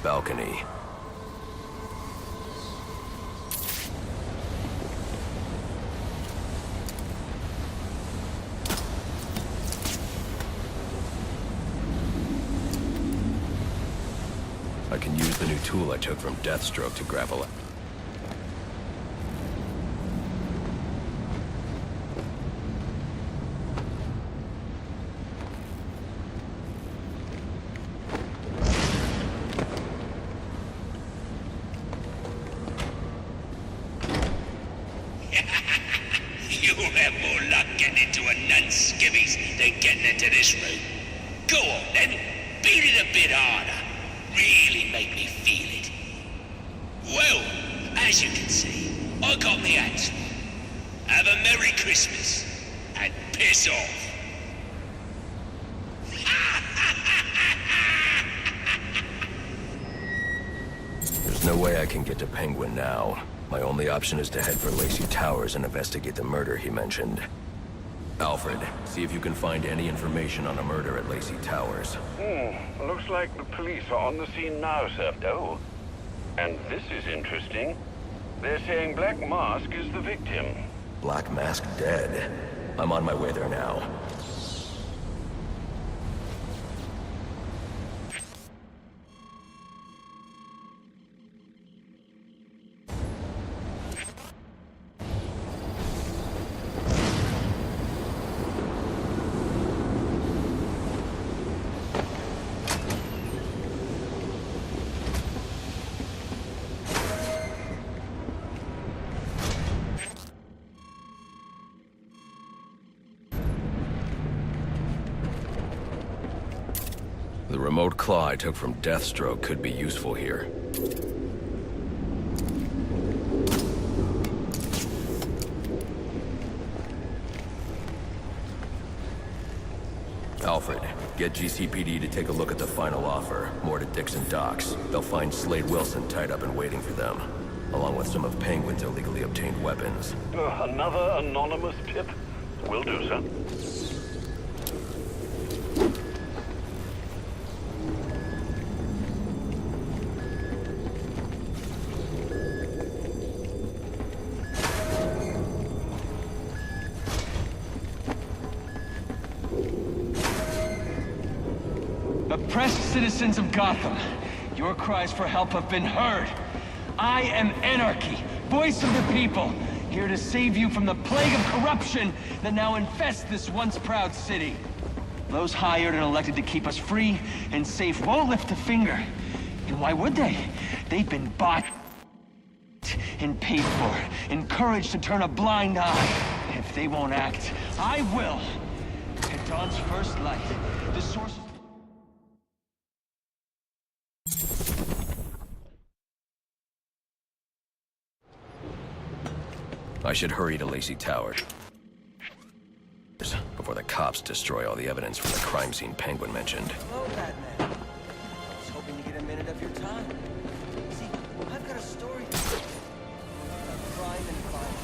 balcony. I can use the new tool I took from Deathstroke to grapple it. You'll have more luck getting into a nun's skivvies than getting into this room. Go on then, beat it a bit harder. Really make me feel it. Well, as you can see, I got me hands full. Have a Merry Christmas, and piss off. There's no way I can get to Penguin now. My only option is to head for Lacey Towers and investigate the murder he mentioned. Alfred, see if you can find any information on a murder at Lacey Towers. Looks like the police are on the scene now, sir. Oh, and this is interesting. They're saying Black Mask is the victim. Black Mask dead. I'm on my way there now. The remote claw I took from Deathstroke could be useful here. Alfred, get GCPD to take a look at the final offer, more to Dixon Docks. They'll find Slade Wilson tied up and waiting for them, along with some of Penguin's illegally obtained weapons. Another anonymous tip? Will do, sir. Oppressed citizens of Gotham, your cries for help have been heard. I am Anarchy, voice of the people, here to save you from the plague of corruption that now infests this once proud city. Those hired and elected to keep us free and safe won't lift a finger. And why would they? They've been bought and paid for, encouraged to turn a blind eye. And if they won't act, I will. At dawn's first light, the source... I should hurry to Lacey Towers before the cops destroy all the evidence from the crime scene Penguin mentioned. Hello, Batman. I was hoping to get a minute of your time. See, I've got a story to tell about crime and violence.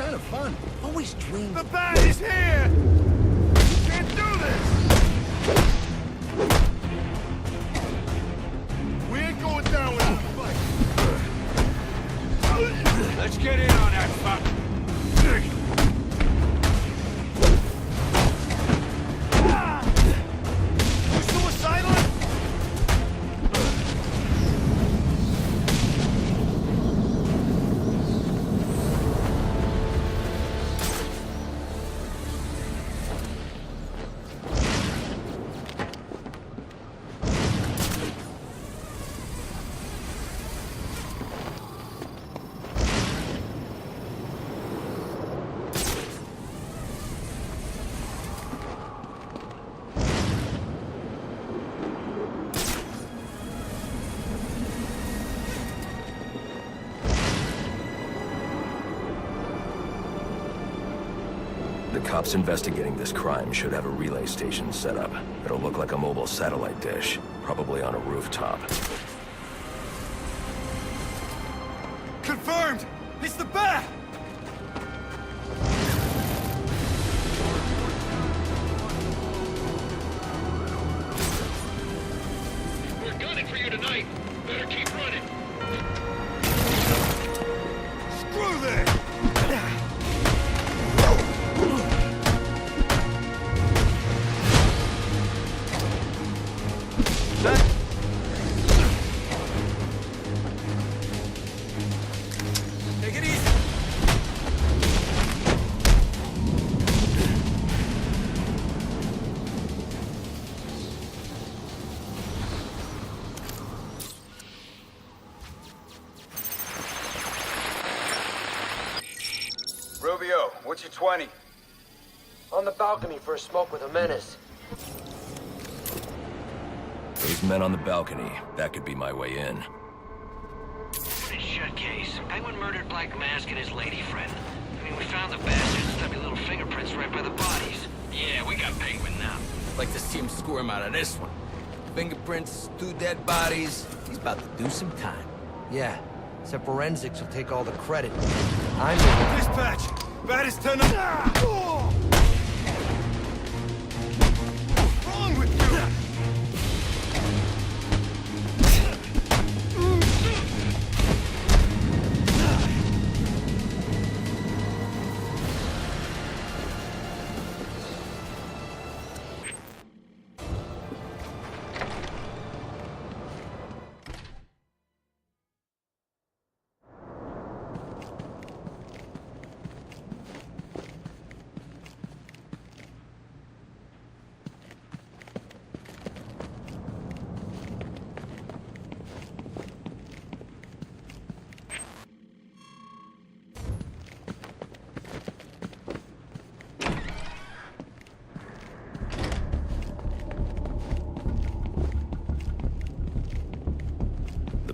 kind of fun. Always dreamed. The bat is here! You can't do this! We ain't going down without a fight. Let's get in on that fuck. You suicidal? The cops investigating this crime should have a relay station set up. It'll look like a mobile satellite dish, probably on a rooftop. Confirmed! It's the bat! We're gunning for you tonight. Better keep running. Screw this! Take it easy. Rubio, what's your 20? On the balcony for a smoke with a menace. Those men on the balcony, that could be my way in. Pretty shut case. Penguin murdered Black Mask and his lady friend. I mean, we found the bastard's stubby little fingerprints right by the bodies. Yeah, we got Penguin now. Like to see him squirm out of this one. Fingerprints, 2 dead bodies. He's about to do some time. Yeah, except forensics will take all the credit. I'm Dispatch! Bat is 10 up! What's wrong with you?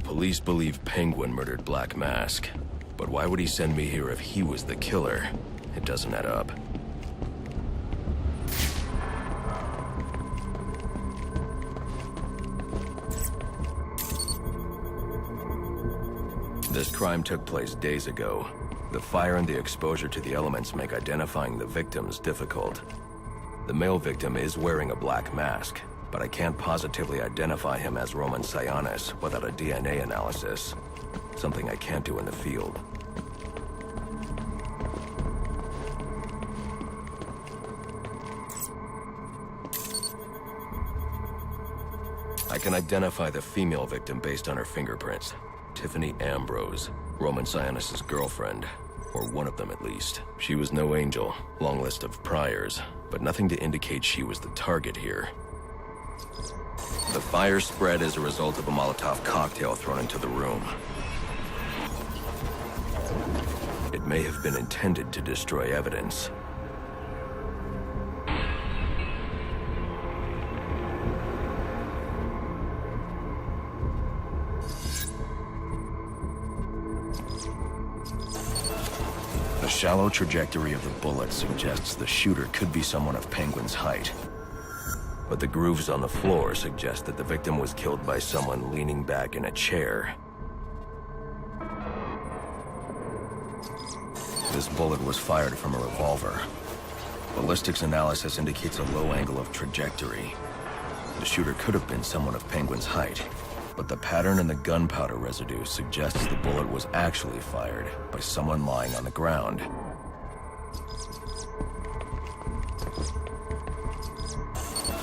Police believe Penguin murdered Black Mask. But why would he send me here if he was the killer? It doesn't add up. This crime took place days ago. The fire and the exposure to the elements make identifying the victims difficult. The male victim is wearing a black mask, but I can't positively identify him as Roman Sionis without a DNA analysis. Something I can't do in the field. I can identify the female victim based on her fingerprints. Tiffany Ambrose, Roman Sionis' girlfriend. Or one of them at least. She was no angel, long list of priors, but nothing to indicate she was the target here. The fire spread as a result of a Molotov cocktail thrown into the room. It may have been intended to destroy evidence. The shallow trajectory of the bullet suggests the shooter could be someone of Penguin's height. But the grooves on the floor suggest that the victim was killed by someone leaning back in a chair. This bullet was fired from a revolver. Ballistics analysis indicates a low angle of trajectory. The shooter could have been someone of Penguin's height, but the pattern in the gunpowder residue suggests the bullet was actually fired by someone lying on the ground.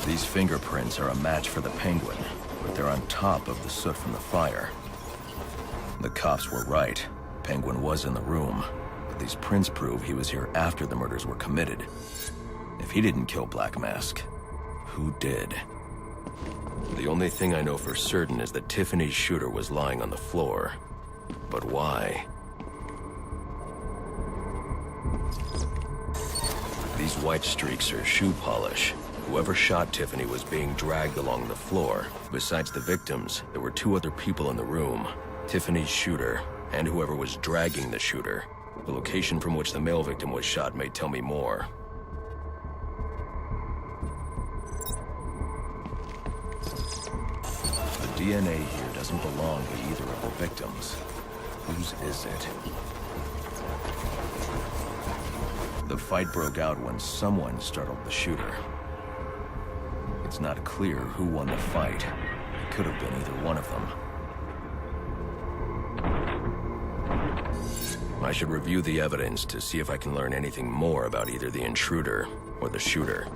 These fingerprints are a match for the Penguin, but they're on top of the soot from the fire. The cops were right. Penguin was in the room, but these prints prove he was here after the murders were committed. If he didn't kill Black Mask, who did? The only thing I know for certain is that Tiffany's shooter was lying on the floor. But why? These white streaks are shoe polish. Whoever shot Tiffany was being dragged along the floor. Besides the victims, there were two other people in the room. Tiffany's shooter, and whoever was dragging the shooter. The location from which the male victim was shot may tell me more. The DNA here doesn't belong to either of the victims. Whose is it? The fight broke out when someone startled the shooter. It's not clear who won the fight. It could have been either one of them. I should review the evidence to see if I can learn anything more about either the intruder or the shooter.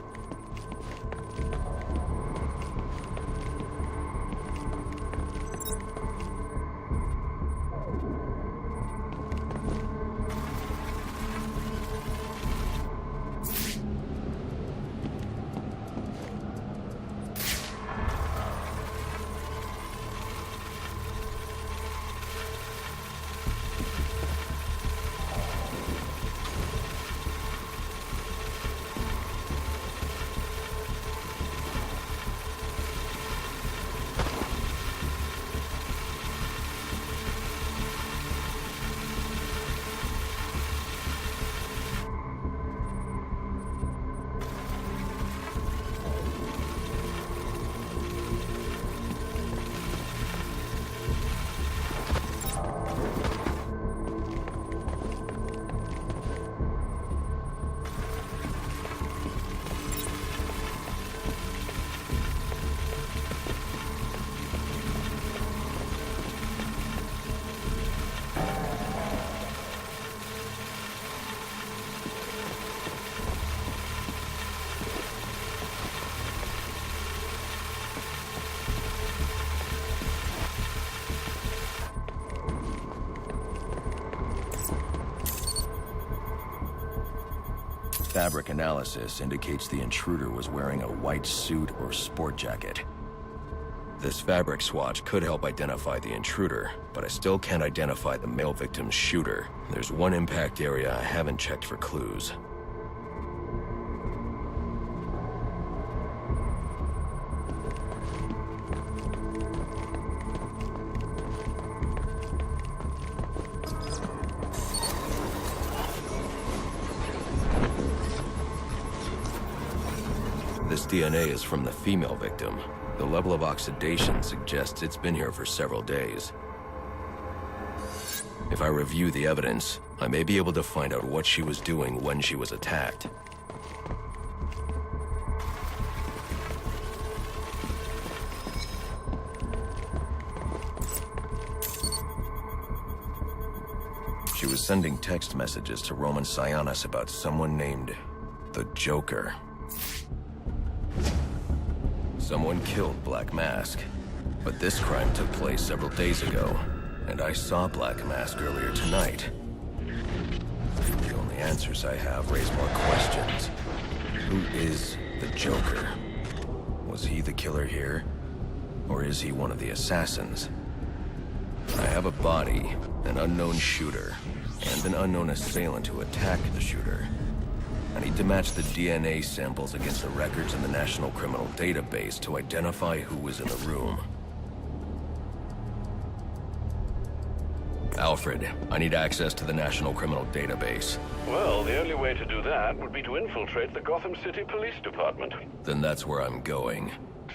Fabric analysis indicates the intruder was wearing a white suit or sport jacket. This fabric swatch could help identify the intruder, but I still can't identify the male victim's shooter. There's one impact area I haven't checked for clues. This DNA is from the female victim. The level of oxidation suggests it's been here for several days. If I review the evidence, I may be able to find out what she was doing when she was attacked. She was sending text messages to Roman Sionis about someone named the Joker. Someone killed Black Mask, but this crime took place several days ago, and I saw Black Mask earlier tonight. The only answers I have raise more questions. Who is the Joker? Was he the killer here, or is he one of the assassins? I have a body, an unknown shooter, and an unknown assailant who attacked the shooter. I need to match the DNA samples against the records in the National Criminal Database to identify who was in the room. Alfred, I need access to the National Criminal Database. Well, the only way to do that would be to infiltrate the Gotham City Police Department. Then that's where I'm going.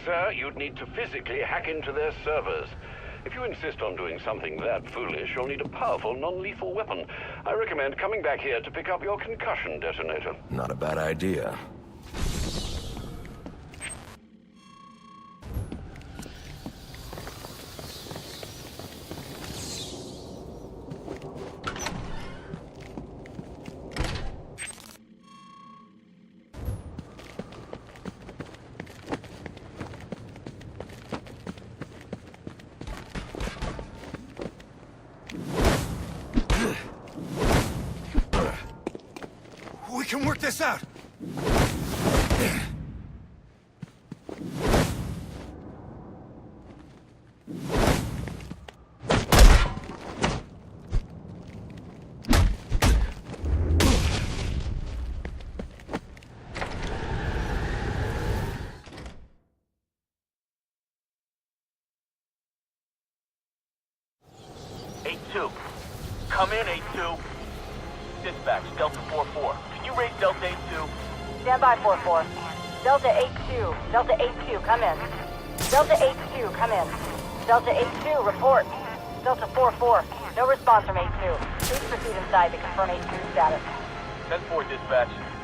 Sir, you'd need to physically hack into their servers. If you insist on doing something that foolish, you'll need a powerful, non-lethal weapon. I recommend coming back here to pick up your concussion detonator. Not a bad idea. We can work this out. Come in, 8-2. Dispatch, Delta 4-4. Can you raise Delta 8-2? Stand by, 4-4. Delta 8-2. Delta 8-2, come in. Delta 8-2, come in. Delta 8-2, report. Delta 4-4. No response from 8-2. Please proceed inside to confirm 8-2 status. 10-4, dispatch.